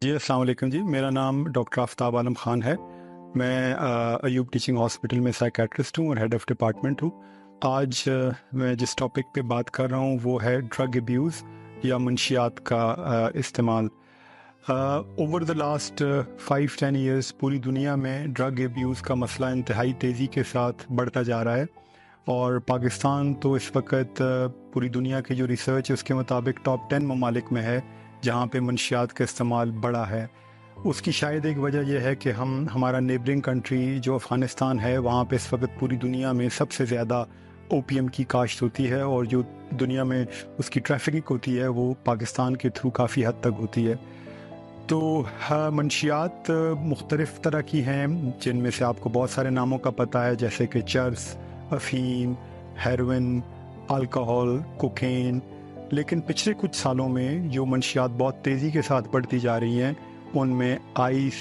जी, अस्सलाम वालेकुम जी। मेरा नाम डॉक्टर आफ्ताब आलम ख़ान है। मैं अयूब टीचिंग हॉस्पिटल में साइकेट्रिस्ट हूँ और हेड ऑफ़ डिपार्टमेंट हूँ। आज मैं जिस टॉपिक पे बात कर रहा हूँ वो है ड्रग अब्यूज़ या मंशियात का इस्तेमाल। ओवर द लास्ट 5-10 ईयर्स पूरी दुनिया में ड्रग अब्यूज़ का मसला इंतहाई तेज़ी के साथ बढ़ता जा रहा है और पाकिस्तान तो इस वक्त पूरी दुनिया की जो रिसर्च है उसके मुताबिक टॉप 10 ममालिक में है जहाँ पे मंशियात का इस्तेमाल बढ़ा है। उसकी शायद एक वजह यह है कि हमारा नेबरिंग कंट्री जो अफ़गानिस्तान है वहाँ पे इस वक्त पूरी दुनिया में सबसे ज़्यादा ओपीएम की काश्त होती है और जो दुनिया में उसकी ट्रैफिकिंग होती है वो पाकिस्तान के थ्रू काफ़ी हद तक होती है। तो हाँ, मंशियात मुख्तलिफ़ तरह की हैं जिनमें से आपको बहुत सारे नामों का पता है, जैसे कि चर्स, अफ़ीम, हेरोइन, अल्कोहल, कोकेन। लेकिन पिछले कुछ सालों में जो मंशियात बहुत तेज़ी के साथ बढ़ती जा रही हैं उनमें आइस,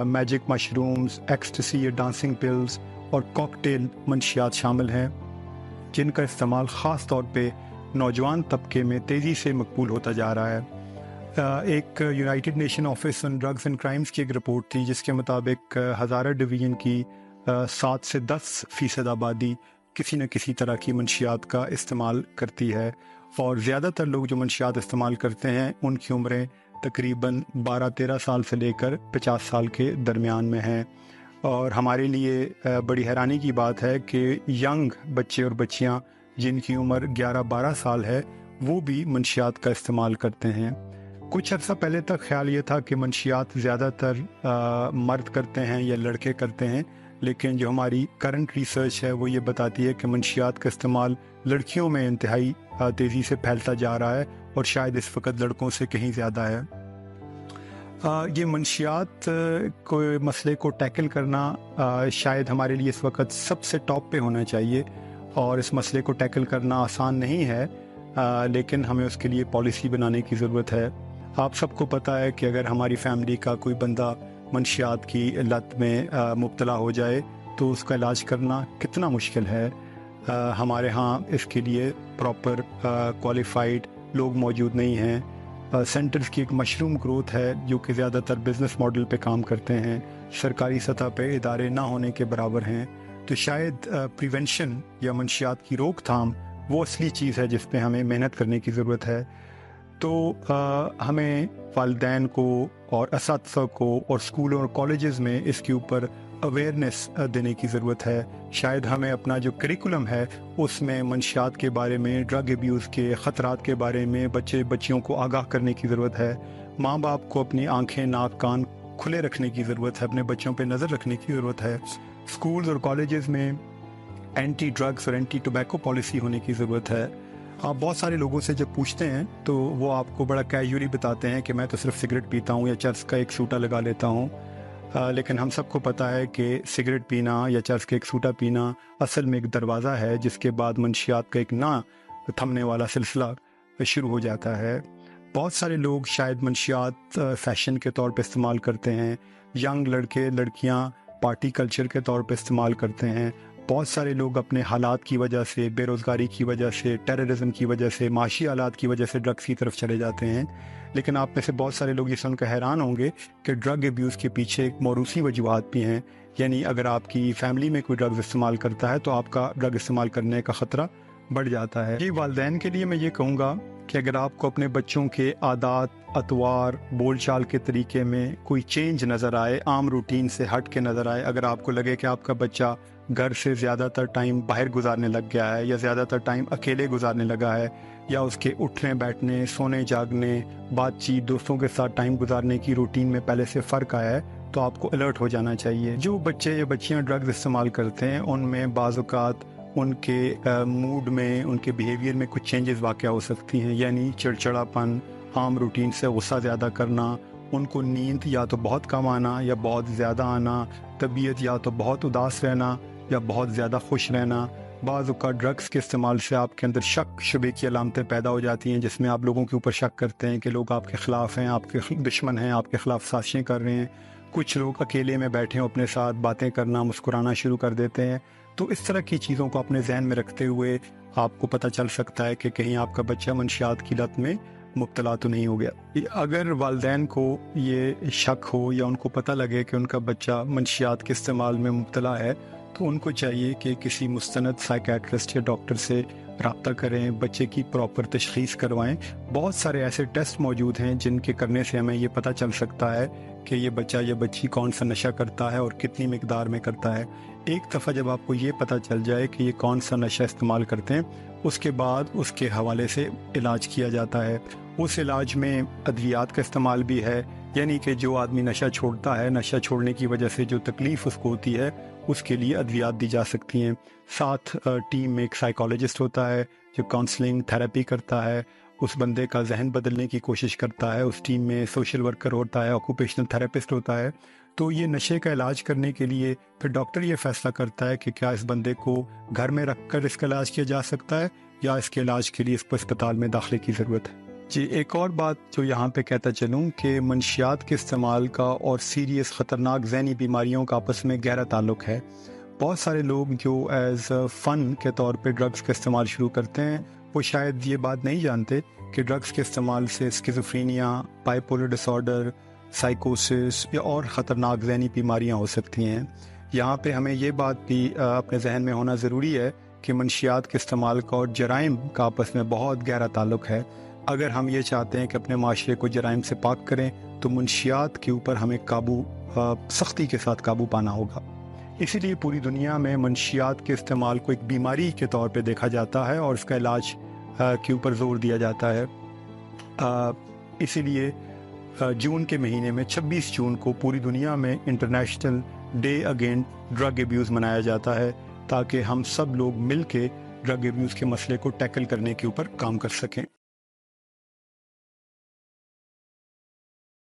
मैजिक मशरूम्स, एक्सटेसी या डांसिंग पिल्स और कॉकटेल मंशियात शामिल हैं जिनका इस्तेमाल ख़ास तौर पे नौजवान तबके में तेज़ी से मकबूल होता जा रहा है। एक United nation office on drugs and crimes की एक रिपोर्ट थी जिसके मुताबिक हज़ारा डिवीज़न की 7 से 10% आबादी किसी न किसी तरह की मंशियात का इस्तेमाल करती है और ज़्यादातर लोग जो मंशियात इस्तेमाल करते हैं उनकी उम्रें तकरीबन 12-13 साल से लेकर 50 साल के दरमियान में हैं। और हमारे लिए बड़ी हैरानी की बात है कि यंग बच्चे और बच्चियां जिनकी उम्र 11-12 साल है वो भी मंशियात का इस्तेमाल करते हैं। कुछ अर्सा पहले तक ख्याल ये था कि मंशियात ज़्यादातर मर्द करते हैं या लड़के करते हैं, लेकिन जो हमारी करंट रिसर्च है वो ये बताती है कि मंशियात का इस्तेमाल लड़कियों में इंतहाई तेज़ी से फैलता जा रहा है और शायद इस वक्त लड़कों से कहीं ज़्यादा है। ये मंशियात को मसले को टैकल करना शायद हमारे लिए इस वक्त सबसे टॉप पे होना चाहिए और इस मसले को टैकल करना आसान नहीं है, लेकिन हमें उसके लिए पॉलिसी बनाने की ज़रूरत है। आप सबको पता है कि अगर हमारी फैमिली का कोई बंदा मंशियात की लत में मुब्तला हो जाए तो उसका इलाज करना कितना मुश्किल है। हमारे यहाँ इसके लिए प्रॉपर क्वालिफाइड लोग मौजूद नहीं हैं। सेंटर्स की एक मशरूम ग्रोथ है जो कि ज़्यादातर बिज़नेस मॉडल पे काम करते हैं, सरकारी सतह पे इदारे ना होने के बराबर हैं। तो शायद प्रिवेंशन या मंशियात की रोकथाम वो असली चीज़ है जिस पे हमें मेहनत करने की ज़रूरत है। तो हमें वालिदैन को और असातिज़ा को और स्कूलों और कॉलेजेस में इसके ऊपर अवेयरनेस देने की ज़रूरत है। शायद हमें अपना जो करिकुलम है उसमें मंशियात के बारे में, ड्रग अब्यूज़ के ख़तरात के बारे में बच्चियों को आगाह करने की ज़रूरत है। माँ बाप को अपनी आँखें, नाक, कान खुले रखने की ज़रूरत है, अपने बच्चों पे नज़र रखने की ज़रूरत है। स्कूल्स और कॉलेजेस में एंटी ड्रग्स और एंटी टोबैको पॉलिसी होने की ज़रूरत है। आप बहुत सारे लोगों से जब पूछते हैं तो वो आपको बड़ा कैजुअली बताते हैं कि मैं तो सिर्फ सिगरेट पीता हूँ या चर्स का एक सूटा लगा लेता हूँ, लेकिन हम सबको पता है कि सिगरेट पीना या चर्स का एक सूटा पीना असल में एक दरवाज़ा है जिसके बाद मंशियात का एक ना थमने वाला सिलसिला शुरू हो जाता है। बहुत सारे लोग शायद मंशियात फैशन के तौर पे इस्तेमाल करते हैं, यंग लड़के लड़कियां पार्टी कल्चर के तौर पे इस्तेमाल करते हैं। बहुत सारे लोग अपने हालात की वजह से, बेरोज़गारी की वजह से, टेररिज्म की वजह से, माशी हालात की वजह से ड्रग्स की तरफ चले जाते हैं। लेकिन आप में से बहुत सारे लोग ये सुनकर हैरान होंगे कि ड्रग अब्यूज़ के पीछे एक मौरूसी वजूहात भी हैं। यानी अगर आपकी फैमिली में कोई ड्रग्स इस्तेमाल करता है तो आपका ड्रग इस्तेमाल करने का ख़तरा बढ़ जाता है। ये वालिदैन के लिए मैं ये कहूँगा कि अगर आपको अपने बच्चों के आदात, अतवार, बोलचाल के तरीके में कोई चेंज नज़र आए, आम रूटीन से हट के नज़र आए, अगर आपको लगे कि आपका बच्चा घर से ज़्यादातर टाइम बाहर गुजारने लग गया है या ज़्यादातर टाइम अकेले गुजारने लगा है या उसके उठने बैठने, सोने जागने, बातचीत, दोस्तों के साथ टाइम गुजारने की रूटीन में पहले से फ़र्क आया है तो आपको अलर्ट हो जाना चाहिए। जो बच्चे या बच्चियाँ ड्रग्स इस्तेमाल करते हैं उनमें बाज़ औक़ात उनके मूड में, उनके बिहेवियर में कुछ चेंजेस वाक़या हो सकती हैं, यानी चिड़चिड़ापन, आम रूटीन से गुस्सा ज़्यादा करना, उनको नींद या तो बहुत कम आना या बहुत ज़्यादा आना, तबीयत या तो बहुत उदास रहना या बहुत ज़्यादा खुश रहना। बाज़ औक़ात ड्रग्स के इस्तेमाल से आपके अंदर शक शुबे की अलामतें पैदा हो जाती हैं जिसमें आप लोगों के ऊपर शक करते हैं कि लोग आपके ख़िलाफ़ हैं, आपके दुश्मन हैं, आपके ख़िलाफ़ साजिशें कर रहे हैं। कुछ लोग अकेले में बैठे हों अपने साथ बातें करना, मुस्कुराना शुरू कर देते हैं। तो इस तरह की चीज़ों को अपने जहन में रखते हुए आपको पता चल सकता है कि कहीं आपका बच्चा मंशियात की लत में مبتلا تو نہیں ہو گیا۔ اگر والدین کو یہ شک ہو یا ان کو پتہ لگے کہ ان کا بچہ منشیات کے استعمال میں مبتلا ہے تو ان کو چاہیے کہ کسی مستند سائیکیٹرسٹ یا ڈاکٹر سے رابطہ کریں، بچے کی پراپر تشخیص کروائیں۔ بہت سارے ایسے ٹیسٹ موجود ہیں جن کے کرنے سے ہمیں یہ پتہ چل سکتا ہے کہ یہ بچہ یا بچی کون سا نشہ کرتا ہے اور کتنی مقدار میں کرتا ہے۔ ایک دفعہ جب آپ کو یہ پتہ چل جائے کہ یہ کون سا نشہ استعمال کرتے ہیں، اس کے بعد اس کے حوالے سے علاج کیا جاتا ہے۔ اس علاج میں ادویات کا استعمال بھی ہے، یعنی کہ جو آدمی نشہ چھوڑتا ہے، نشہ چھوڑنے کی وجہ سے جو تکلیف اس کو ہوتی ہے اس کے لیے ادویات دی جا سکتی ہیں۔ ساتھ ٹیم میں ایک سائیکالوجسٹ ہوتا ہے جو کاؤنسلنگ تھراپی کرتا ہے، اس بندے کا ذہن بدلنے کی کوشش کرتا ہے۔ اس ٹیم میں سوشل ورکر ہوتا ہے، آکوپیشنل تھراپسٹ ہوتا ہے۔ تو یہ نشے کا علاج کرنے کے لیے پھر ڈاکٹر یہ فیصلہ کرتا ہے کہ کیا اس بندے کو گھر میں رکھ کر اس کا علاج کیا جا سکتا ہے یا اس کے علاج کے لیے اس کو اسپتال میں داخلے کی ضرورت ہے۔ جی، ایک اور بات جو یہاں پہ کہتا چلوں کہ منشیات کے استعمال کا اور سیریس خطرناک ذہنی بیماریوں کا آپس میں گہرا تعلق ہے۔ بہت سارے لوگ جو ایز فن کے طور پہ ڈرگس کا استعمال شروع کرتے ہیں وہ شاید یہ بات نہیں جانتے کہ ڈرگس کے استعمال سے اسکیزوفرینیا، بائیپولر ڈس آرڈر، سائیکوسس یا اور خطرناک ذہنی بیماریاں ہو سکتی ہیں۔ یہاں پہ ہمیں یہ بات بھی اپنے ذہن میں ہونا ضروری ہے کہ منشیات کے استعمال کا اور جرائم کا آپس میں بہت گہرا تعلق ہے۔ اگر ہم یہ چاہتے ہیں کہ اپنے معاشرے کو جرائم سے پاک کریں تو منشیات کے اوپر ہمیں سختی کے ساتھ قابو پانا ہوگا۔ اسی لیے پوری دنیا میں منشیات کے استعمال کو ایک بیماری کے طور پہ دیکھا جاتا ہے اور اس کا علاج کے اوپر زور دیا جاتا ہے۔ اسی لیے جون کے مہینے میں 26 جون کو پوری دنیا میں international day against drug abuse منایا جاتا ہے تاکہ ہم سب لوگ مل کے ڈرگ ایبیوز کے مسئلے کو ٹیکل کرنے کے اوپر کام کر سکیں۔